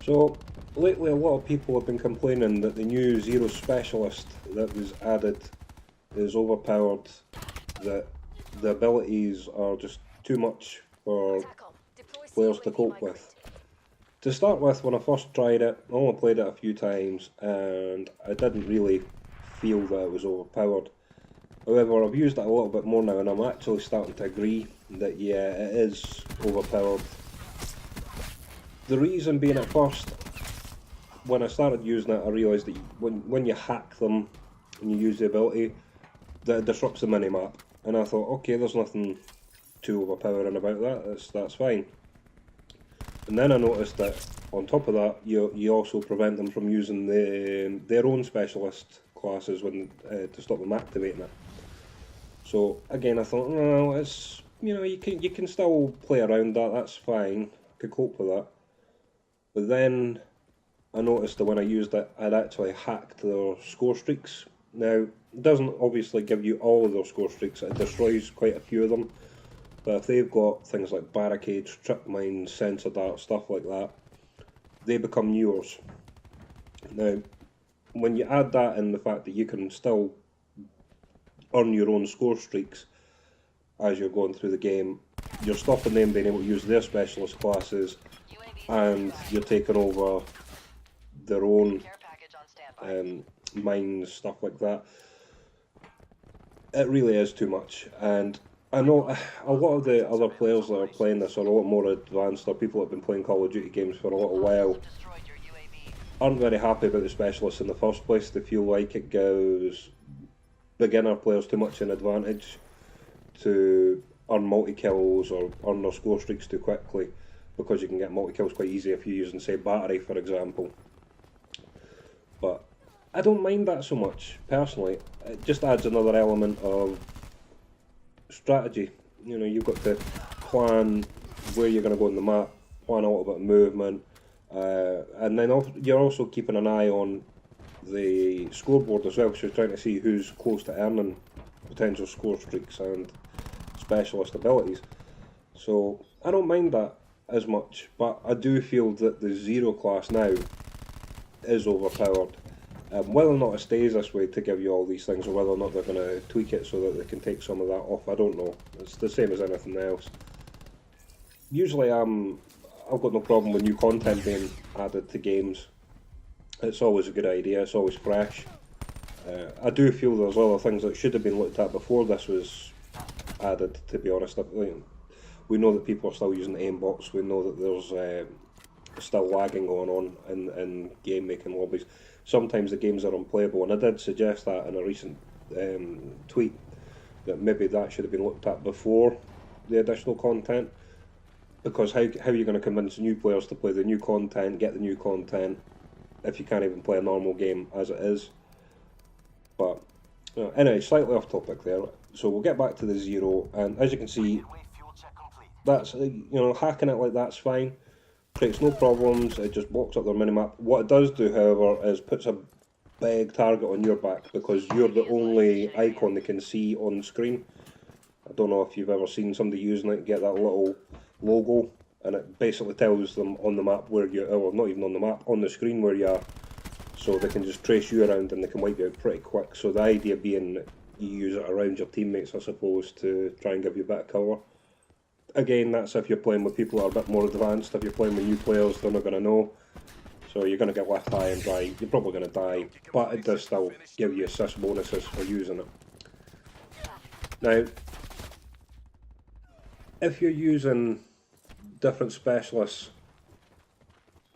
So, lately a lot of people have been complaining that the new Zero Specialist that was added is overpowered, that the abilities are just too much for players to cope with. To start with, when I first tried it, I only played it a few times and I didn't really feel that it was overpowered. However, I've used it a little bit more now and I'm actually starting to agree that yeah, it is overpowered. The reason being, at first, when I started using it, I realised that when you hack them and you use the ability, that it disrupts the minimap. And I thought, okay, there's nothing too overpowering about that, that's fine. And then I noticed that on top of that, you also prevent them from using their own specialist classes to stop them activating it. So again, I thought, well, it's you can still play around that. That's fine. I could cope with that. But then I noticed that when I used it, I'd actually hacked their score streaks. Now, it doesn't obviously give you all of their score streaks. It destroys quite a few of them. But if they've got things like barricades, trip mines, sensor darts, stuff like that, they become yours. Now, when you add that in the fact that you can still earn your own score streaks as you're going through the game, you're stopping them being able to use their specialist classes, and you're taking over their own mines, stuff like that. It really is too much, and I know a lot of the other players that are playing this are a lot more advanced, or people that have been playing Call of Duty games for a little while, aren't very happy about the specialists in the first place. They feel like it gives beginner players too much an advantage to earn multi-kills or earn their score streaks too quickly, because you can get multi-kills quite easy if you're using, say, battery, for example. But I don't mind that so much, personally. It just adds another element of strategy. You know, you've got to plan where you're going to go on the map, plan a little bit of movement, and then you're also keeping an eye on the scoreboard as well, because you're trying to see who's close to earning potential score streaks and specialist abilities. So I don't mind that as much, but I do feel that the Zero class now is overpowered. Whether or not it stays this way to give you all these things, or whether or not they're going to tweak it so that they can take some of that off, I don't know. It's the same as anything else. Usually I've got no problem with new content being added to games. It's always a good idea, it's always fresh. I do feel there's other things that should have been looked at before this was added, to be honest. We know that people are still using the aimbots, we know that there's still lagging going on in game making lobbies. Sometimes the games are unplayable, and I did suggest that in a recent tweet, that maybe that should have been looked at before the additional content, because how are you going to convince new players to play the new content, get the new content, if you can't even play a normal game as it is? But anyway, slightly off topic there, so we'll get back to the Zero, and as you can see, that's, hacking it like that's fine. Creates no problems, it just blocks up their minimap. What it does do, however, is puts a big target on your back, because you're the only icon they can see on screen. I don't know if you've ever seen somebody using it, get that little logo, and it basically tells them on the map where you are, or not even on the map, on the screen where you are, so they can just trace you around and they can wipe you out pretty quick. So the idea being that you use it around your teammates, I suppose, to try and give you a bit of cover. Again, that's if you're playing with people that are a bit more advanced. If you're playing with new players, they're not going to know. So you're going to get left high and dry. You're probably going to die, but it does still give you assist bonuses for using it. Now, if you're using different specialists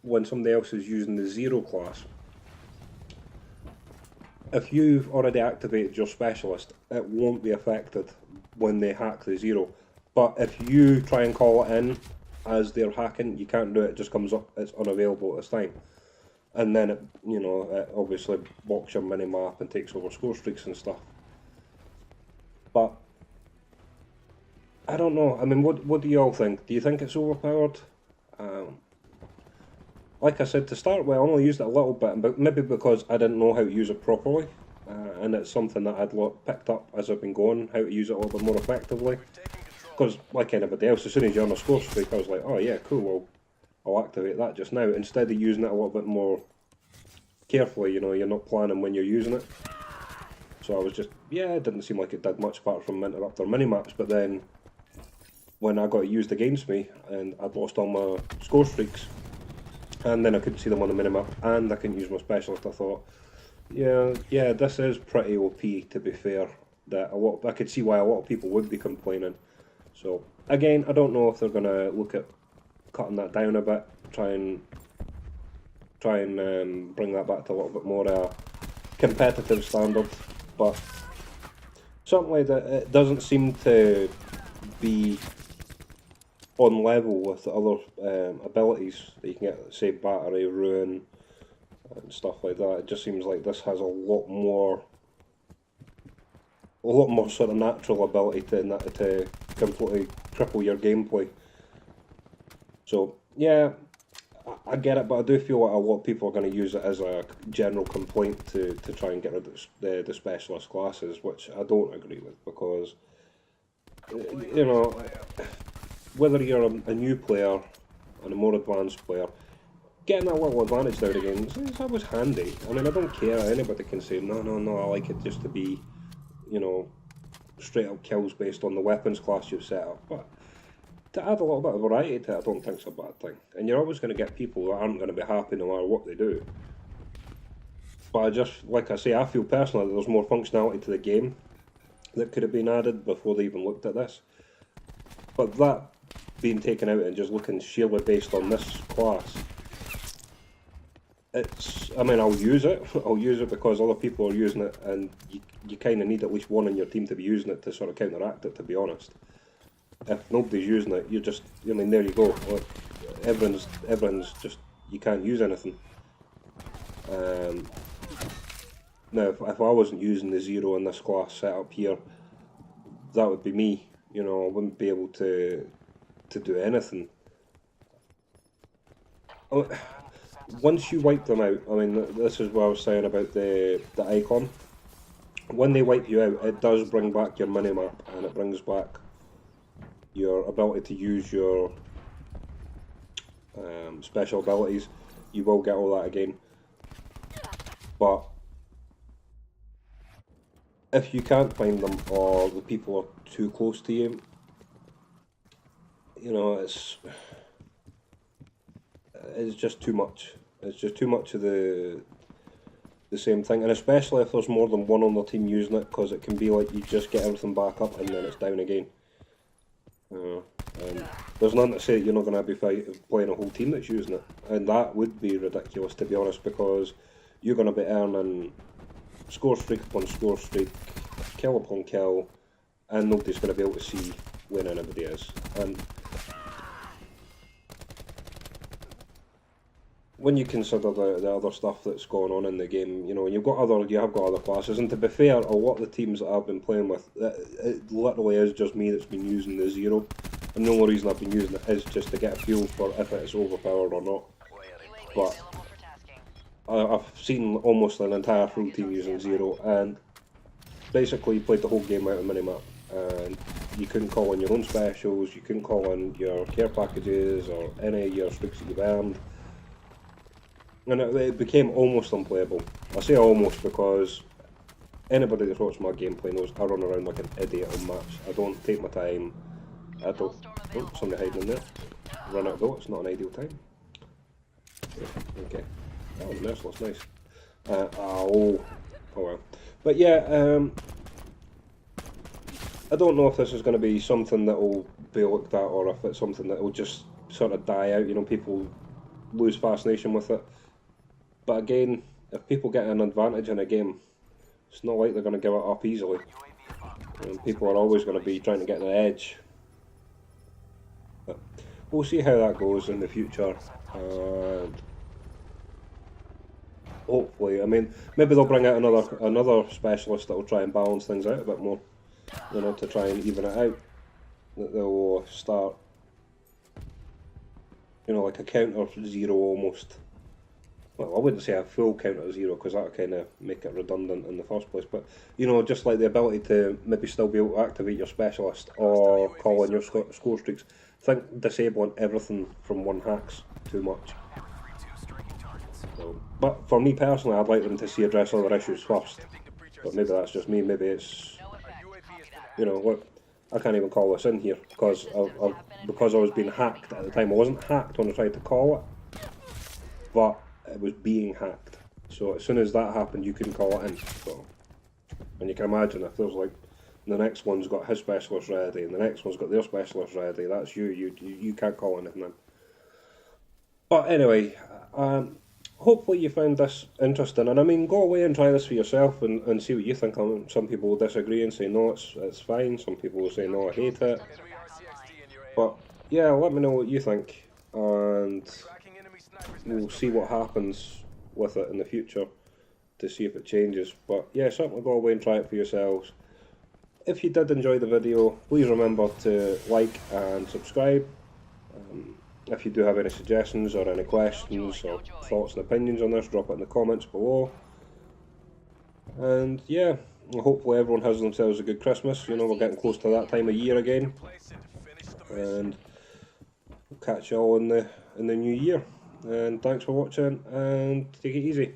when somebody else is using the Zero class, if you've already activated your specialist, it won't be affected when they hack the Zero. But if you try and call it in as they're hacking, you can't do it. It just comes up, it's unavailable at this time. And then it obviously blocks your minimap and takes over score streaks and stuff. But I don't know. I mean, what do you all think? Do you think it's overpowered? Like I said, to start with, I only used it a little bit, but maybe because I didn't know how to use it properly. And it's something that I'd picked up as I've been going, how to use it a little bit more effectively. Because, like anybody else, as soon as you're on a score streak, I was like, oh yeah, cool, well, I'll activate that just now, instead of using it a little bit more carefully. You know, you're not planning when you're using it. So I was just, yeah, it didn't seem like it did much apart from interrupt their mini-maps, but then when I got it used against me and I'd lost all my score streaks, and then I couldn't see them on the minimap, and I couldn't use my specialist, I thought, yeah, this is pretty OP, to be fair. That I could see why a lot of people would be complaining. So again, I don't know if they're gonna look at cutting that down a bit, try and bring that back to a little bit more competitive standard. But certainly that it doesn't seem to be on level with the other abilities that you can get, say battery, ruin, and stuff like that. It just seems like this has a lot more sort of natural ability to completely cripple your gameplay. So yeah, I get it, but I do feel like a lot of people are going to use it as a general complaint to try and get rid of the specialist classes, which I don't agree with, because you know, whether you're a new player and a more advanced player, getting that little advantage now again is always handy. I mean, I don't care. Anybody can say, no, I like it just to be, you know, straight up kills based on the weapons class you've set up. But to add a little bit of variety to it, I don't think it's a bad thing. And you're always going to get people that aren't going to be happy no matter what they do. But I just, like I say, I feel personally that there's more functionality to the game that could have been added before they even looked at this. But that being taken out and just looking sheerly based on this class, I mean, I'll use it. I'll use it because other people are using it, and you kind of need at least one in your team to be using it to sort of counteract it, to be honest. If nobody's using it, I mean, there you go. Like, everyone's just, you can't use anything. Now, if I wasn't using the zero in this class set up here, that would be me. You know, I wouldn't be able to do anything. Once you wipe them out, I mean, this is what I was saying about the icon. When they wipe you out, it does bring back your minimap, and it brings back your ability to use your special abilities. You will get all that again. But if you can't find them, or the people are too close to you, you know, it's just too much. It's just too much of the same thing, and especially if there's more than one on the team using it, because it can be like you just get everything back up and then it's down again. There's nothing to say that you're not going to be playing a whole team that's using it, and that would be ridiculous, to be honest, because you're going to be earning score streak upon score streak, kill upon kill, and nobody's going to be able to see where anybody is. And when you consider the other stuff that's going on in the game, you know, and you have got other classes, and to be fair, a lot of the teams that I've been playing with, it literally is just me that's been using the zero, and the only reason I've been using it is just to get a feel for if it's overpowered or not. But I've seen almost an entire full team using zero, and basically you played the whole game out of minimap, and you couldn't call in your own specials, you couldn't call in your care packages or any of your streaks that you've earned. And it became almost unplayable. I say almost because anybody that's watched my gameplay knows I run around like an idiot on maps. I don't take my time. I don't. Oh, somebody hiding in there. Run out though, it's not an ideal time. Okay. Oh, the merciless, nice. Oh well. But yeah, I don't know if this is going to be something that will be looked at, or if it's something that will just sort of die out. You know, people lose fascination with it. But again, if people get an advantage in a game, it's not like they're going to give it up easily. And people are always going to be trying to get the edge. But we'll see how that goes in the future. And hopefully, I mean, maybe they'll bring out another specialist that will try and balance things out a bit more. You know, to try and even it out. That they'll start, you know, like a counter zero almost. Well, I wouldn't say a full counter zero, because that would kind of make it redundant in the first place, but, you know, just like the ability to maybe still be able to activate your specialist or call in your score streaks think disabling everything from one hack's too much. So, but for me personally, I'd like them to see address other issues first. But maybe that's just me. Maybe it's, you know, look, I can't even call this in here because because I was being hacked at the time. I wasn't hacked when I tried to call it, but it was being hacked. So as soon as that happened, you couldn't call it in. So, and you can imagine if there's like the next one's got his specialist ready and the next one's got their specialist ready, that's you. You can't call anything in. But anyway, hopefully you found this interesting, and I mean, go away and try this for yourself and see what you think. Some people will disagree and say no, it's fine. Some people will say no, I hate it. But yeah, let me know what you think, and we'll see what happens with it in the future to see if it changes. But yeah, certainly go away and try it for yourselves. If you did enjoy the video, please remember to like and subscribe. If you do have any suggestions or any questions or thoughts and opinions on this, drop it in the comments below. And yeah, hopefully everyone has themselves a good Christmas. You know, we're getting close to that time of year again. And we'll catch you all in the new year. And thanks for watching, and take it easy.